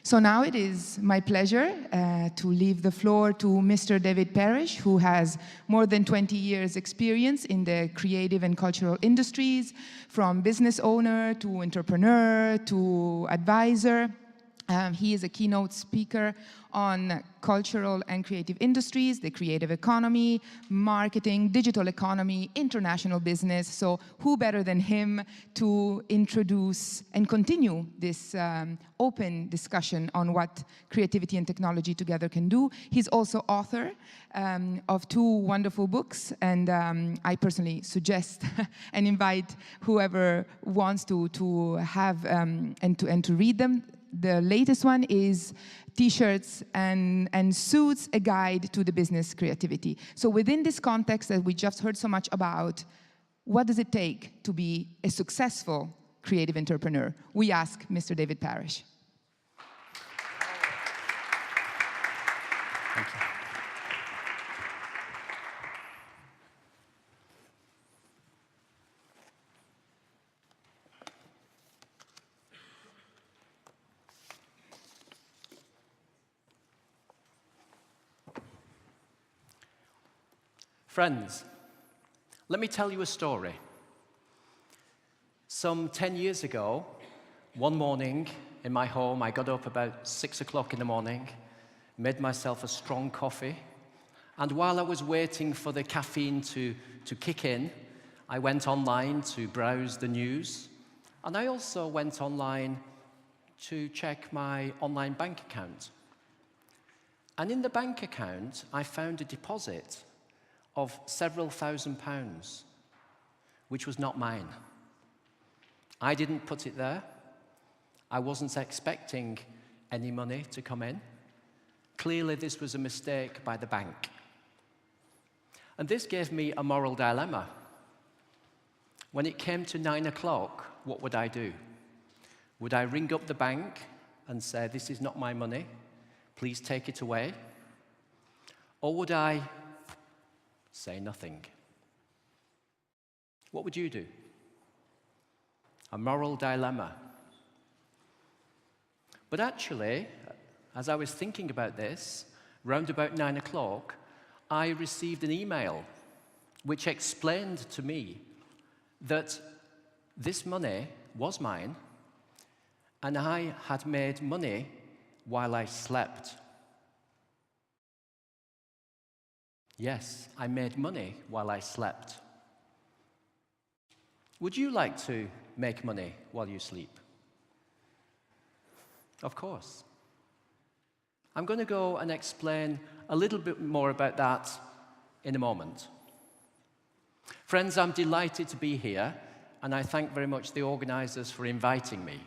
So now it is my pleasure to leave the floor to Mr. David Parrish, who has more than 20 years experience in the creative and cultural industries, from business owner to entrepreneur to advisor. He is a keynote speaker on cultural and creative industries, the creative economy, marketing, digital economy, international business. So who better than him to introduce and continue this open discussion on what creativity and technology together can do. He's also author of 2 wonderful books, and I personally suggest and invite whoever wants to have and to read them. The latest one is T-shirts and suits, a guide to the business creativity. So within this context that we just heard so much about, what does it take to be a successful creative entrepreneur? We ask Mr. David Parrish. Thank you. Friends, let me tell you a story. Some 10 years ago, one morning in my home, I got up about 6 o'clock in the morning, made myself a strong coffee, and while I was waiting for the caffeine to kick in, I went online to browse the news, and I also went online to check my online bank account. And in the bank account, I found a deposit of several £1,000s, which was not mine. I didn't put it there. I wasn't expecting any money to come in. Clearly, this was a mistake by the bank. And this gave me a moral dilemma. When it came to 9 o'clock, what would I do? Would I ring up the bank and say, "This is not my money, please take it away"? Or would I say nothing? What would you do? A moral dilemma. But actually, as I was thinking about this, round about 9 o'clock, I received an email which explained to me that this money was mine and I had made money while I slept. Yes, I made money while I slept. Would you like to make money while you sleep? Of course. I'm going to go and explain a little bit more about that in a moment. Friends, I'm delighted to be here, and I thank very much the organizers for inviting me.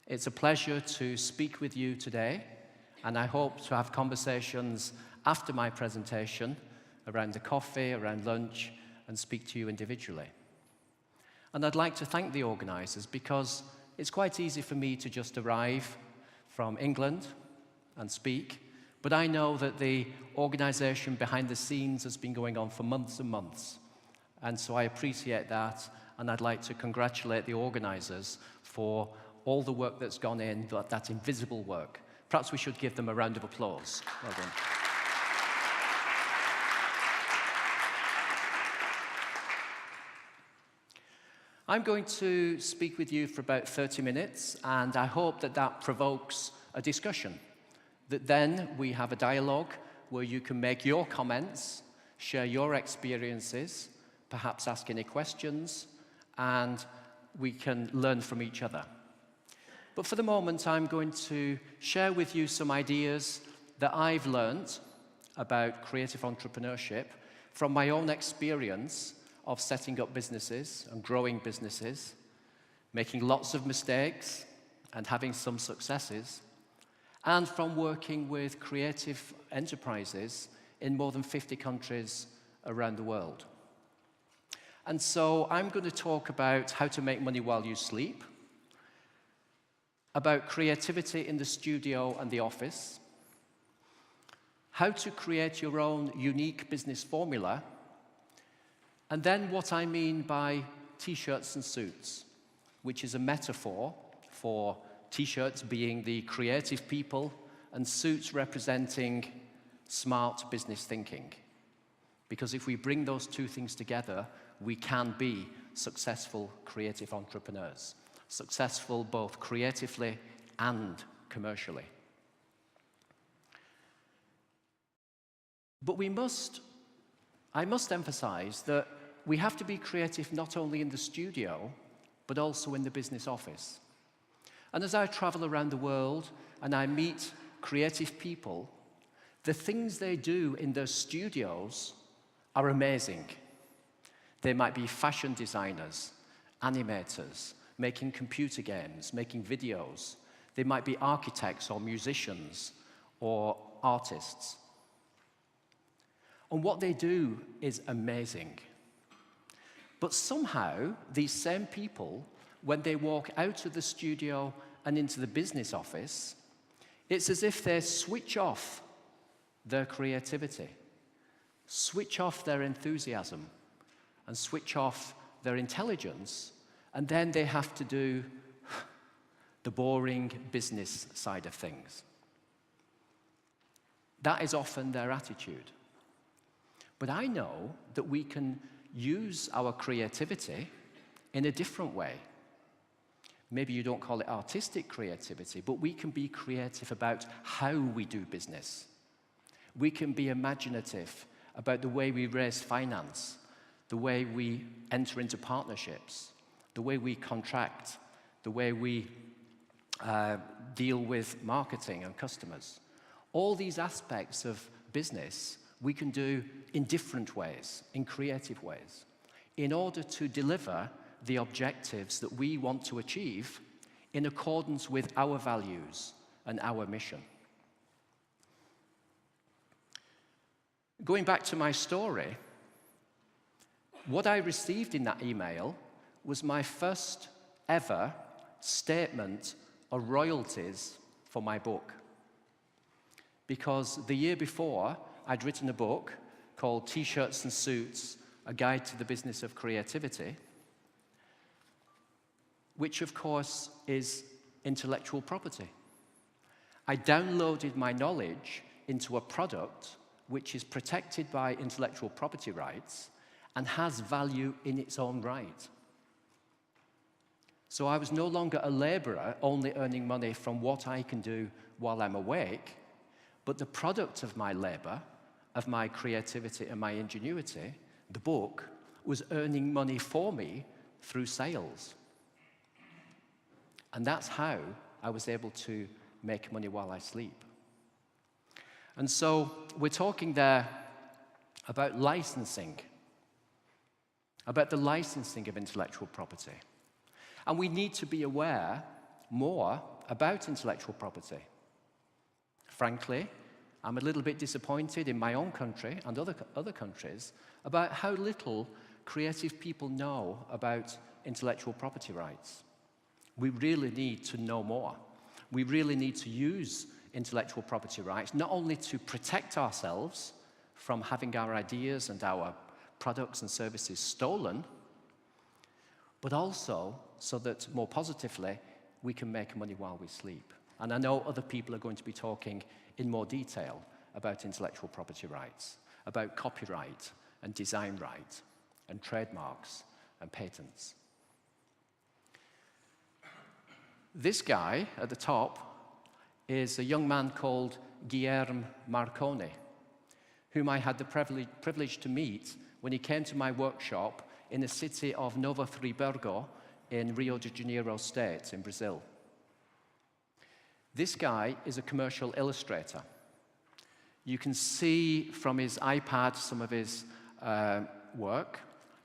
It's a pleasure to speak with you today, and I hope to have conversations after my presentation around the coffee, around lunch, and speak to you individually. And I'd like to thank the organizers because it's quite easy for me to just arrive from England and speak, but I know that the organization behind the scenes has been going on for months and months. And so I appreciate that, and I'd like to congratulate the organizers for all the work that's gone in, that invisible work. Perhaps we should give them a round of applause. Well done. I'm going to speak with you for about 30 minutes, and I hope that that provokes a discussion, that then we have a dialogue where you can make your comments, share your experiences, perhaps ask any questions, and we can learn from each other. But for the moment, I'm going to share with you some ideas that I've learned about creative entrepreneurship from my own experience of setting up businesses and growing businesses, making lots of mistakes and having some successes, and from working with creative enterprises in more than 50 countries around the world. And so I'm going to talk about how to make money while you sleep, about creativity in the studio and the office, how to create your own unique business formula, and then what I mean by T-shirts and suits, which is a metaphor for T-shirts being the creative people, and suits representing smart business thinking. Because if we bring those two things together, we can be successful creative entrepreneurs. Successful both creatively and commercially. But I must emphasize that we have to be creative not only in the studio, but also in the business office. And as I travel around the world and I meet creative people, the things they do in their studios are amazing. They might be fashion designers, animators, making computer games, making videos. They might be architects or musicians or artists. And what they do is amazing. But somehow, these same people, when they walk out of the studio and into the business office, it's as if they switch off their creativity, switch off their enthusiasm, and switch off their intelligence, and then they have to do the boring business side of things. That is often their attitude. But I know that we can use our creativity in a different way. Maybe you don't call it artistic creativity, but we can be creative about how we do business. We can be imaginative about the way we raise finance, the way we enter into partnerships, the way we contract, the way we deal with marketing and customers. All these aspects of business we can do in different ways, in creative ways, in order to deliver the objectives that we want to achieve in accordance with our values and our mission. Going back to my story, what I received in that email was my first ever statement of royalties for my book. Because the year before, I'd written a book called T-Shirts and Suits, A Guide to the Business of Creativity, which of course is intellectual property. I downloaded my knowledge into a product which is protected by intellectual property rights and has value in its own right. So I was no longer a laborer only earning money from what I can do while I'm awake, but the product of my labor, of my creativity and my ingenuity, the book, was earning money for me through sales. And that's how I was able to make money while I sleep. And so we're talking there about licensing, about the licensing of intellectual property. And we need to be aware more about intellectual property. Frankly, I'm a little bit disappointed in my own country and other countries about how little creative people know about intellectual property rights. We really need to know more. We really need to use intellectual property rights not only to protect ourselves from having our ideas and our products and services stolen, but also so that more positively we can make money while we sleep. And I know other people are going to be talking in more detail about intellectual property rights, about copyright and design right and trademarks and patents. This guy at the top is a young man called Guillermo Marconi, whom I had the privilege to meet when he came to my workshop in the city of Nova Friburgo in Rio de Janeiro state in Brazil. This guy is a commercial illustrator. You can see from his iPad some of his work.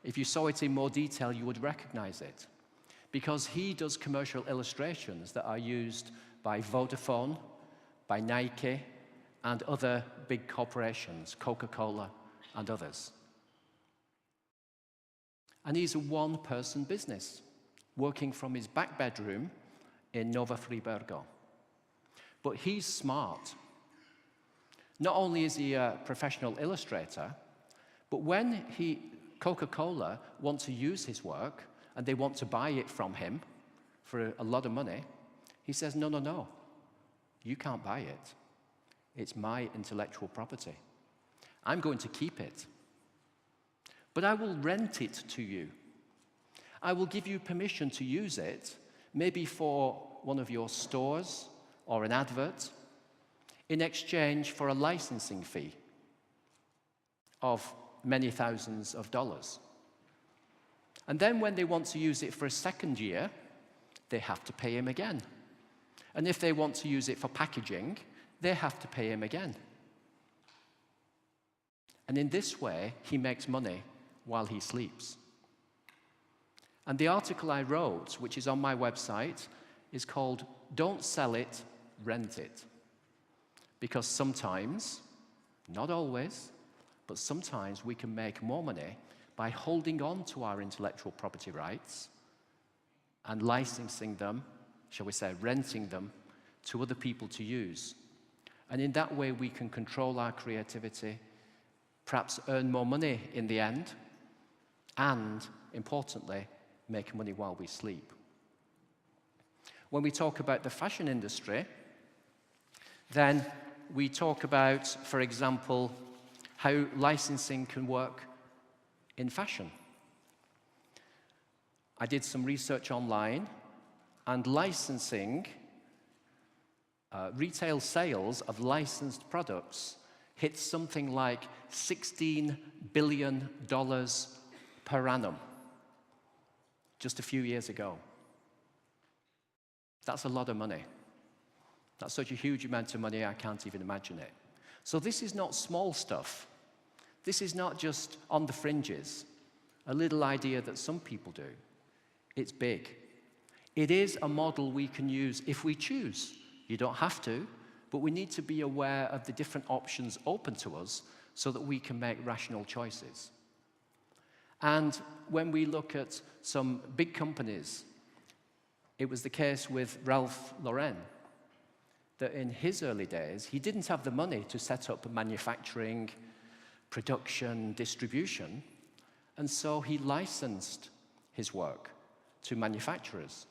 If you saw it in more detail, you would recognize it, because he does commercial illustrations that are used by Vodafone, by Nike, and other big corporations, Coca-Cola and others. And he's a one-person business, working from his back bedroom in Nova Friburgo. But he's smart. Not only is he a professional illustrator, but when Coca-Cola want to use his work and they want to buy it from him for a lot of money, He says, no, no, no. You can't buy it. It's my intellectual property. I'm going to keep it. But I will rent it to you. I will give you permission to use it, maybe for one of your stores or an advert, in exchange for a licensing fee of many thousands of dollars. And then when they want to use it for a second year, they have to pay him again. And if they want to use it for packaging, they have to pay him again. And in this way, he makes money while he sleeps. And the article I wrote, which is on my website, is called Don't Sell It, Rent It. Because sometimes, not always, but sometimes we can make more money by holding on to our intellectual property rights and licensing them, shall we say, renting them to other people to use. And in that way, we can control our creativity, perhaps earn more money in the end, and, importantly, make money while we sleep. When we talk about the fashion industry, then we talk about, for example, how licensing can work in fashion. I did some research online, and licensing, retail sales of licensed products hit something like $16 billion per annum just a few years ago. That's a lot of money. That's such a huge amount of money, I can't even imagine it. So this is not small stuff. This is not just on the fringes, a little idea that some people do. It's big. It is a model we can use if we choose. You don't have to, but we need to be aware of the different options open to us so that we can make rational choices. And when we look at some big companies, it was the case with Ralph Lauren, that in his early days, he didn't have the money to set up manufacturing, production, distribution, and so he licensed his work to manufacturers,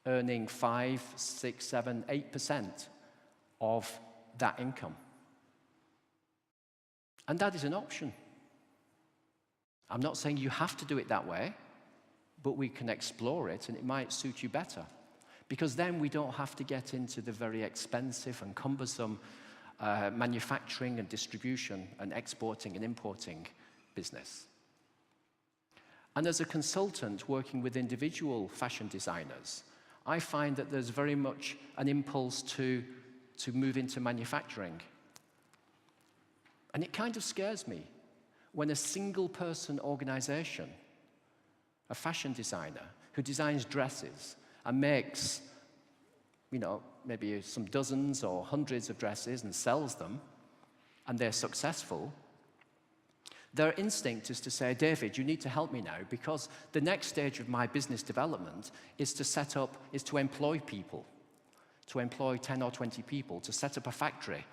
earning 5%, 6%, 7%, 8% of that income. And that is an option. I'm not saying you have to do it that way, but we can explore it and it might suit you better. Because then we don't have to get into the very expensive and cumbersome manufacturing and distribution and exporting and importing business. And as a consultant working with individual fashion designers, I find that there's very much an impulse to move into manufacturing. And it kind of scares me when a single-person organization, a fashion designer who designs dresses and makes, maybe some dozens or hundreds of dresses and sells them, and they're successful, their instinct is to say, David, you need to help me now because the next stage of my business development is to employ people, to employ 10 or 20 people, to set up a factory,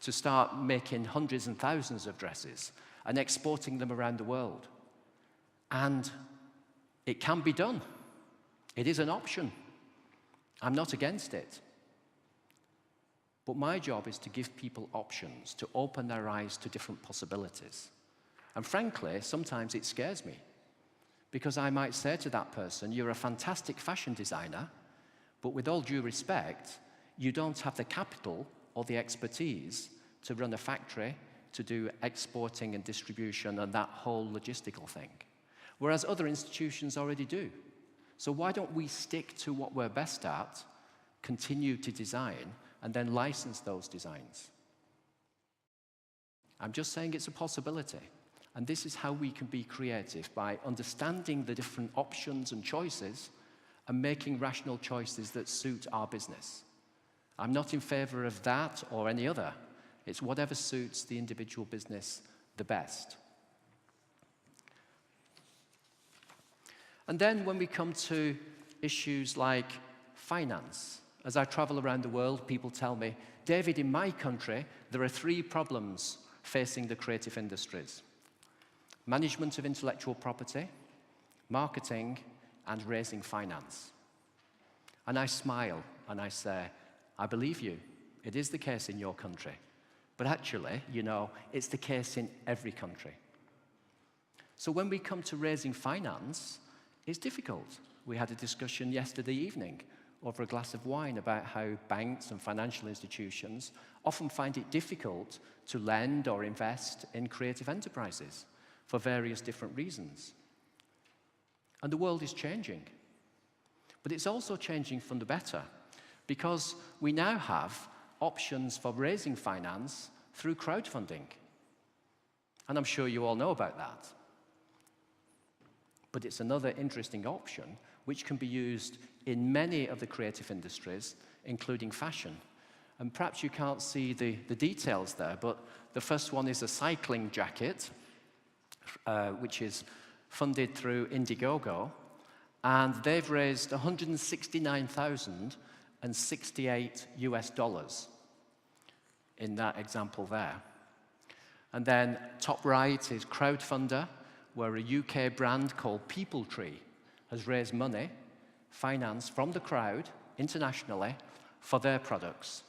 to start making hundreds and thousands of dresses and exporting them around the world. And it can be done. It is an option. I'm not against it. But my job is to give people options, to open their eyes to different possibilities. And frankly, sometimes it scares me because I might say to that person, you're a fantastic fashion designer, but with all due respect, you don't have the capital or the expertise to run a factory, to do exporting and distribution and that whole logistical thing. Whereas other institutions already do. So why don't we stick to what we're best at, continue to design, and then license those designs? I'm just saying it's a possibility. And this is how we can be creative, by understanding the different options and choices and making rational choices that suit our business. I'm not in favor of that or any other. It's whatever suits the individual business the best. And then when we come to issues like finance, as I travel around the world, people tell me, David, in my country, there are 3 problems facing the creative industries: management of intellectual property, marketing, and raising finance. And I smile and I say, I believe you. It is the case in your country. But actually, you know, it's the case in every country. So when we come to raising finance, it's difficult. We had a discussion yesterday evening over a glass of wine about how banks and financial institutions often find it difficult to lend or invest in creative enterprises for various different reasons. And the world is changing. But it's also changing for the better, because we now have options for raising finance through crowdfunding. And I'm sure you all know about that. But it's another interesting option which can be used in many of the creative industries, including fashion. And perhaps you can't see the details there, but the first one is a cycling jacket, which is funded through Indiegogo, and they've raised $169,068 US in that example there. And then top right is Crowdfunder, where a UK brand called People Tree has raised money, finance from the crowd internationally for their products.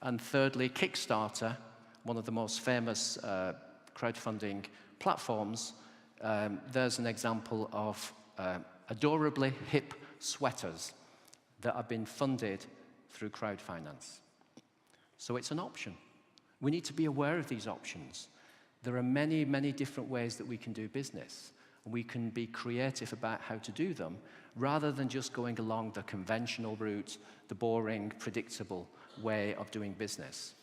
And thirdly, Kickstarter, one of the most famous crowdfunding platforms. There's an example of adorably hip sweaters that have been funded through crowdfinance. So it's an option. We need to be aware of these options. There are many, many different ways that we can do business. We can be creative about how to do them, rather than just going along the conventional route, the boring, predictable way of doing business.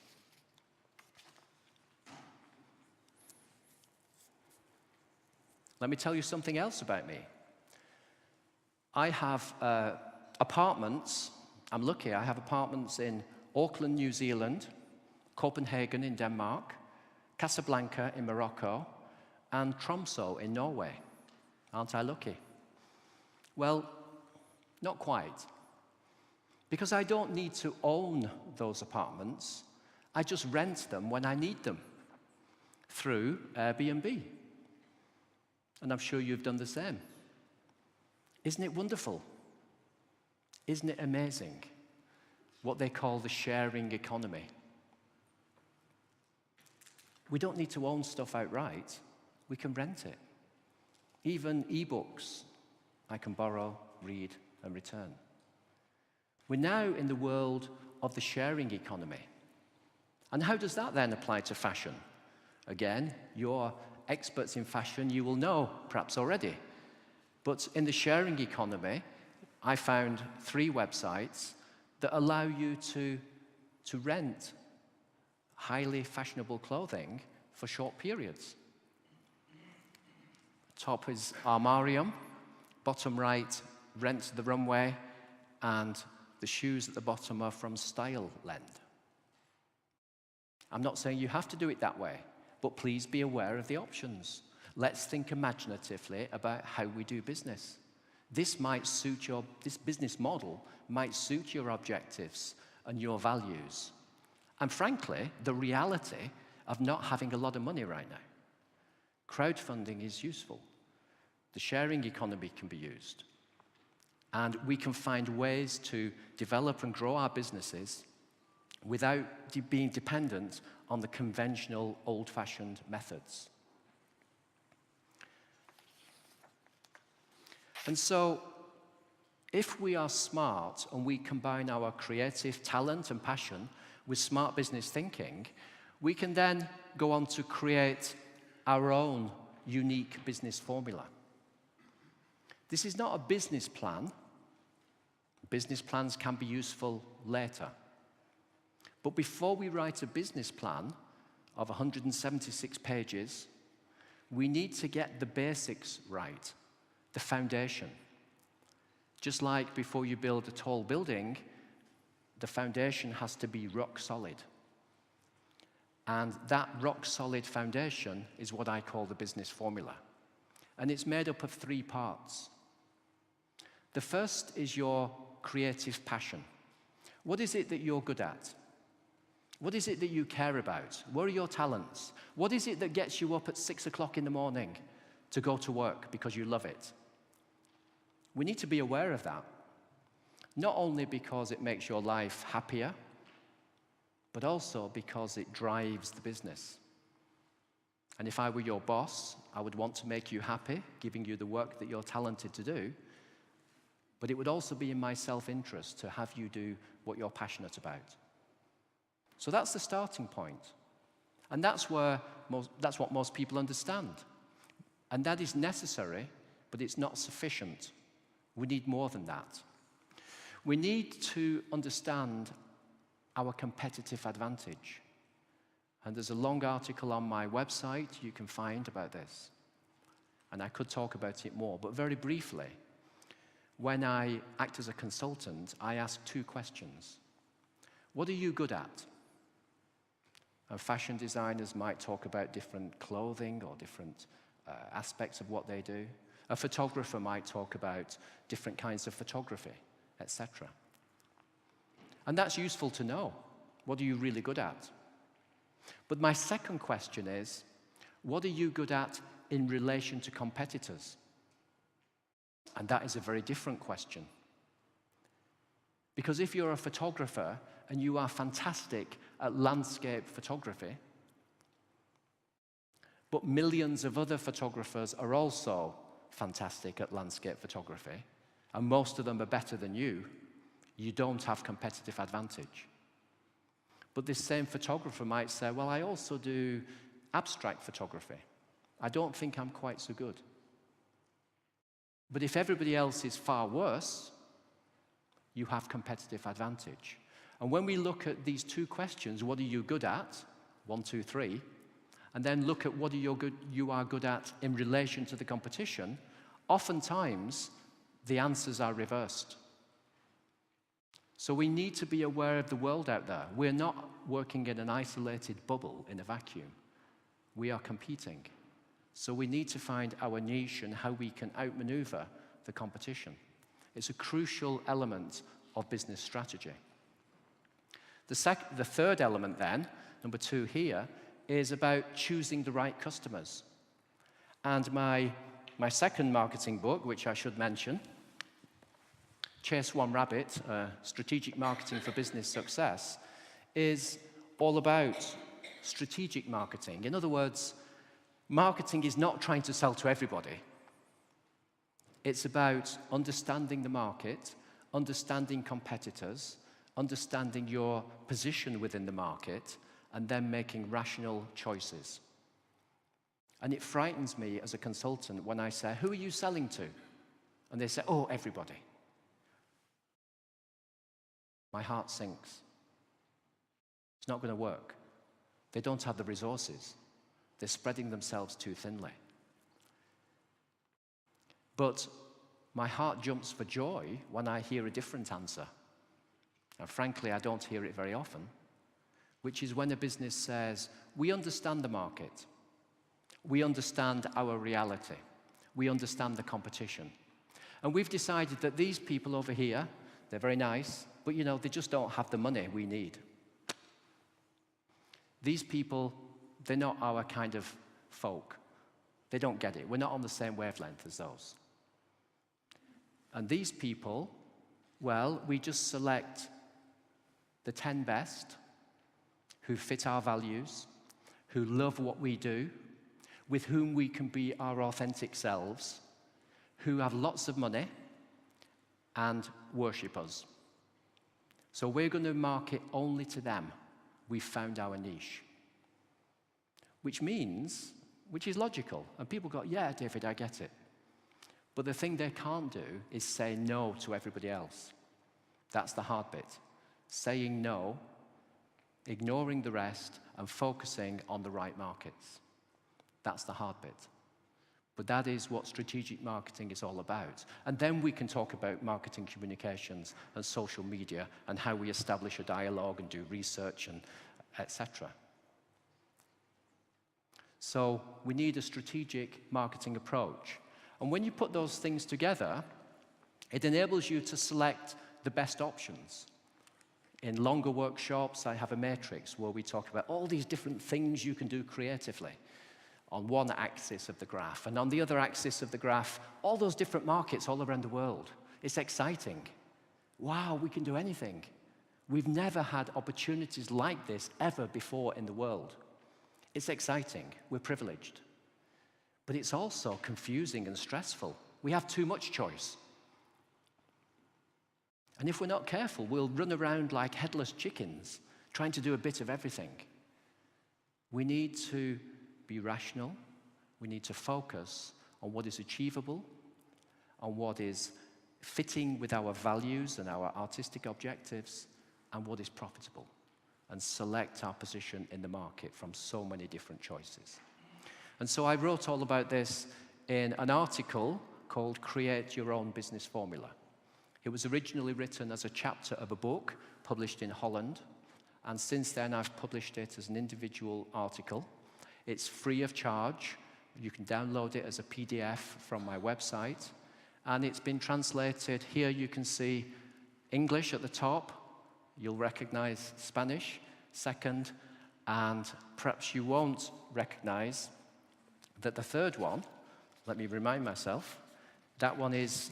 Let me tell you something else about me. I have apartments. I'm lucky. I have apartments in Auckland, New Zealand, Copenhagen in Denmark, Casablanca in Morocco, and Tromsø in Norway. Aren't I lucky? Well, not quite. Because I don't need to own those apartments. I just rent them when I need them through Airbnb. And I'm sure you've done the same. Isn't it wonderful? Isn't it amazing? What they call the sharing economy. We don't need to own stuff outright. We can rent it. Even ebooks, I can borrow, read, and return. We're now in the world of the sharing economy. And how does that then apply to fashion? Again, you're experts in fashion, you will know perhaps already. But in the sharing economy, I found 3 websites that allow you to rent highly fashionable clothing for short periods. Top is Armarium, bottom right, Rent the Runway, and the shoes at the bottom are from Style Lend. I'm not saying you have to do it that way, but please be aware of the options. Let's think imaginatively about how we do business. This business model might suit your objectives and your values. And frankly, the reality of not having a lot of money right now. Crowdfunding is useful. The sharing economy can be used. And we can find ways to develop and grow our businesses without being dependent on the conventional, old-fashioned methods. And so, if we are smart and we combine our creative talent and passion with smart business thinking, we can then go on to create our own unique business formula. This is not a business plan. Business plans can be useful later. But before we write a business plan of 176 pages, we need to get the basics right, the foundation. Just like before you build a tall building, the foundation has to be rock solid. And that rock solid foundation is what I call the business formula. And it's made up of 3 parts. The first is your creative passion. What is it that you're good at? What is it that you care about? What are your talents? What is it that gets you up at 6 o'clock in the morning to go to work because you love it? We need to be aware of that. not only because it makes your life happier, but also because it drives the business. And if I were your boss, I would want to make you happy, giving you the work that you're talented to do, but it would also be in my self-interest to have you do what you're passionate about. So that's the starting point. And that's what most people understand. And that is necessary, but it's not sufficient. We need more than that. We need to understand our competitive advantage. And there's a long article on my website you can find about this. And I could talk about it more, but very briefly, when I act as a consultant, I ask two questions. What are you good at? And fashion designers might talk about different clothing or different aspects of what they do. A photographer might talk about different kinds of photography, etc. And that's useful to know. What are you really good at? But my second question is, what are you good at in relation to competitors? And that is a very different question. Because if you're a photographer and you are fantastic at landscape photography, but millions of other photographers are also fantastic at landscape photography, and most of them are better than you, you don't have competitive advantage. But this same photographer might say, well, I also do abstract photography. I don't think I'm quite so good. But if everybody else is far worse, you have competitive advantage. And when we look at these two questions, what are you good at? 1, 2, 3. And then look at what you are good at in relation to the competition, oftentimes the answers are reversed. So we need to be aware of the world out there. We're not working in an isolated bubble in a vacuum. We are competing. So we need to find our niche and how we can outmaneuver the competition. It's a crucial element of business strategy. The third element then, number 2 here, is about choosing the right customers. And my second marketing book, which I should mention, Chase One Rabbit, Strategic Marketing for Business Success, is all about strategic marketing. In other words, marketing is not trying to sell to everybody. It's about understanding the market, understanding competitors, understanding your position within the market, and then making rational choices. And it frightens me as a consultant when I say, who are you selling to? And they say, oh, everybody. My heart sinks. It's not going to work. They don't have the resources. They're spreading themselves too thinly. But my heart jumps for joy when I hear a different answer. And frankly, I don't hear it very often, which is when a business says, we understand the market. We understand our reality. We understand the competition. And we've decided that these people over here, they're very nice, but you know, they just don't have the money we need. These people, they're not our kind of folk. They don't get it. We're not on the same wavelength as those. And these people, well, we just select the 10 best who fit our values, who love what we do, with whom we can be our authentic selves, who have lots of money and worship us. So we're going to market only to them. We've found our niche. Which is logical. And people go, yeah, David, I get it. But the thing they can't do is say no to everybody else. That's the hard bit. Saying no, ignoring the rest, and focusing on the right markets. That's the hard bit. But that is what strategic marketing is all about. And then we can talk about marketing communications and social media and how we establish a dialogue and do research and etc. So we need a strategic marketing approach. And when you put those things together, it enables you to select the best options. In longer workshops, I have a matrix where we talk about all these different things you can do creatively on one axis of the graph. And on the other axis of the graph, all those different markets all around the world. It's exciting. wow, we can do anything. We've never had opportunities like this ever before in the world. It's exciting, we're privileged. But it's also confusing and stressful. We have too much choice. And if we're not careful, we'll run around like headless chickens, trying to do a bit of everything. We need to be rational. We need to focus on what is achievable, on what is fitting with our values and our artistic objectives, and what is profitable, and select our position in the market from so many different choices. And so I wrote all about this in an article called Create Your Own Business Formula. It was originally written as a chapter of a book published in Holland, and since then I've published it as an individual article. It's free of charge. You can download it as a PDF from my website, and it's been translated. Here you can see English at the top. You'll recognize Spanish second, and perhaps you won't recognize that the third one, let me remind myself, that one is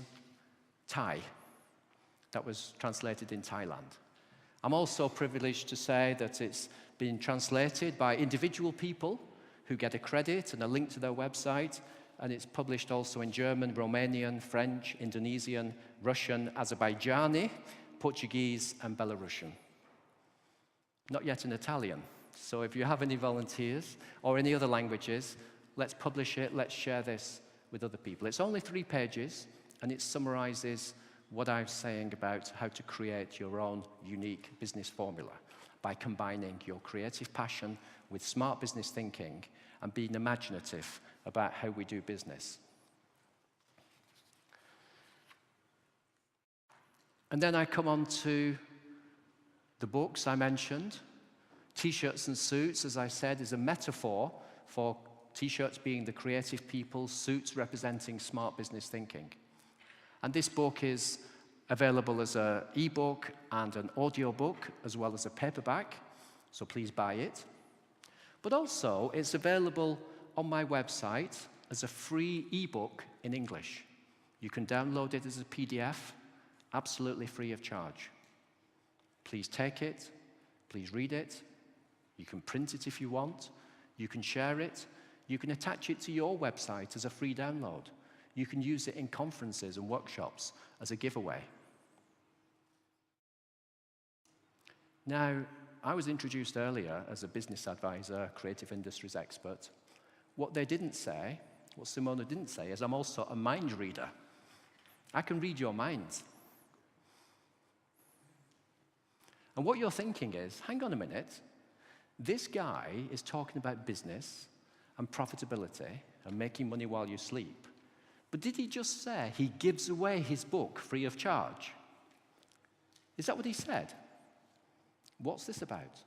Thai. That was translated in Thailand. I'm also privileged to say that it's been translated by individual people who get a credit and a link to their website, and it's published also in German, Romanian, French, Indonesian, Russian, Azerbaijani, Portuguese, and Belarusian. Not yet in Italian. So if you have any volunteers or any other languages, let's publish it, let's share this with other people. It's only 3 pages, and it summarizes what I'm saying about how to create your own unique business formula by combining your creative passion with smart business thinking and being imaginative about how we do business. And then I come on to the books I mentioned. T-shirts and suits, as I said, is a metaphor for T-shirts being the creative people, suits representing smart business thinking. And this book is available as an e-book and an audio book, as well as a paperback, so please buy it. But also, it's available on my website as a free e-book in English. You can download it as a PDF, absolutely free of charge. Please take it, please read it. You can print it if you want. You can share it. You can attach it to your website as a free download. You can use it in conferences and workshops as a giveaway. Now, I was introduced earlier as a business advisor, creative industries expert. What they didn't say, what Simona didn't say, is I'm also a mind reader. I can read your minds. And what you're thinking is, hang on a minute, this guy is talking about business and profitability and making money while you sleep. But did he just say he gives away his book free of charge? Is that what he said? What's this about?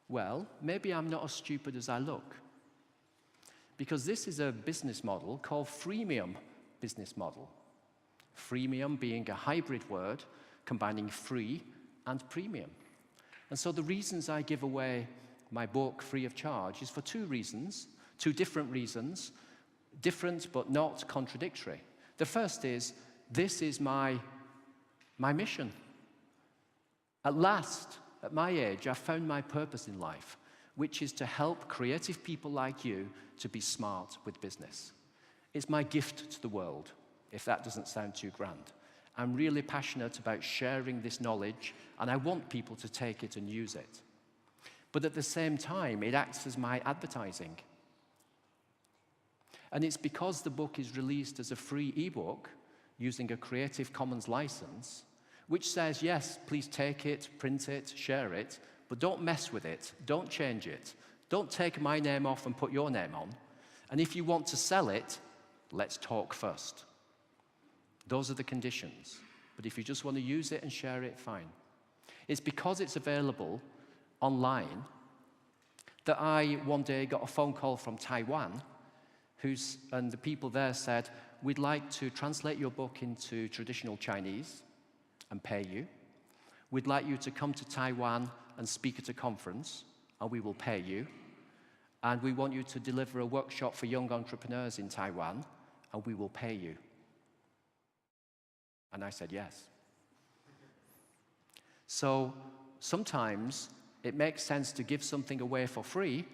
Well, maybe I'm not as stupid as I look. Because this is a business model called Freemium business model. Freemium being a hybrid word combining free and premium. And so the reasons I give away my book free of charge is for 2 reasons, 2 different reasons, different but not contradictory. The first is, this is my mission. At last, at my age, I've found my purpose in life, which is to help creative people like you to be smart with business. It's my gift to the world, if that doesn't sound too grand. I'm really passionate about sharing this knowledge, and I want people to take it and use it. But at the same time, it acts as my advertising. And it's because the book is released as a free ebook using a Creative Commons license, which says, yes, please take it, print it, share it, but don't mess with it, don't change it, don't take my name off and put your name on. And if you want to sell it, let's talk first. Those are the conditions. But if you just want to use it and share it, fine. It's because it's available online that I one day got a phone call from Taiwan, and the people there said, we'd like to translate your book into traditional Chinese and pay you. We'd like you to come to Taiwan and speak at a conference, and we will pay you. And we want you to deliver a workshop for young entrepreneurs in Taiwan, and we will pay you. And I said yes. So sometimes it makes sense to give something away for free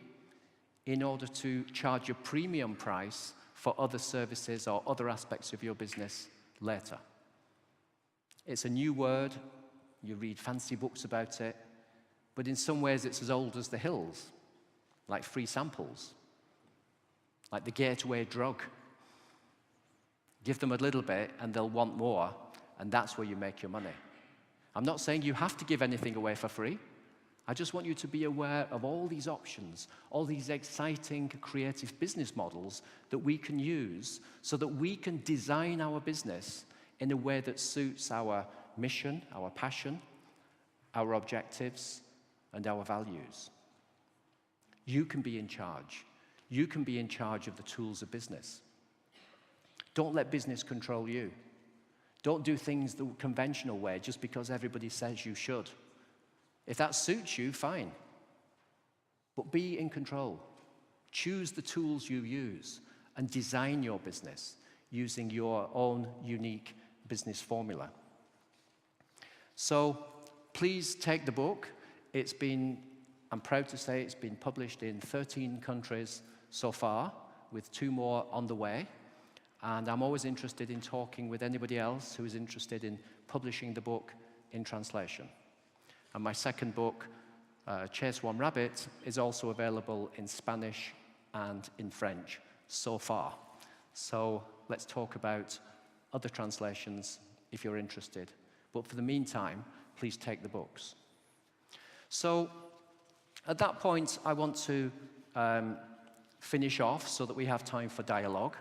in order to charge a premium price for other services or other aspects of your business later. It's a new word. You read fancy books about it. But in some ways, it's as old as the hills, like free samples, like the gateway drug. Give them a little bit, and they'll want more, and that's where you make your money. I'm not saying you have to give anything away for free. I just want you to be aware of all these options, all these exciting creative business models that we can use so that we can design our business in a way that suits our mission, our passion, our objectives, and our values. You can be in charge. You can be in charge of the tools of business. Don't let business control you. Don't do things the conventional way just because everybody says you should. If that suits you, fine. But be in control. Choose the tools you use and design your business using your own unique business formula. So please take the book. I'm proud to say it's been published in 13 countries so far, with 2 more on the way. And I'm always interested in talking with anybody else who is interested in publishing the book in translation. And my second book, Chase One Rabbit, is also available in Spanish and in French so far. So let's talk about other translations if you're interested. But for the meantime, please take the books. So at that point, I want to finish off so that we have time for dialogue.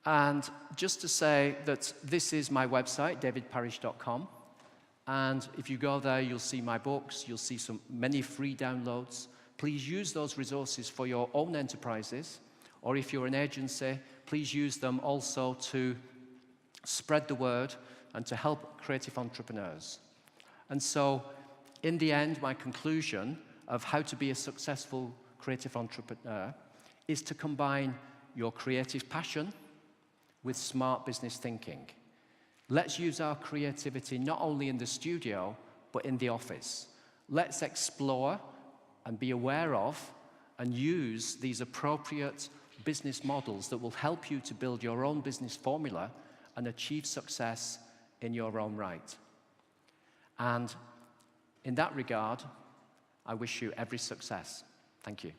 And just to say that this is my website, davidparrish.com. And if you go there, you'll see my books, you'll see many free downloads. Please use those resources for your own enterprises, or if you're an agency, please use them also to spread the word and to help creative entrepreneurs. And so, in the end, my conclusion of how to be a successful creative entrepreneur is to combine your creative passion with smart business thinking. Let's use our creativity not only in the studio, but in the office. Let's explore and be aware of and use these appropriate business models that will help you to build your own business formula and achieve success in your own right. And in that regard, I wish you every success. Thank you.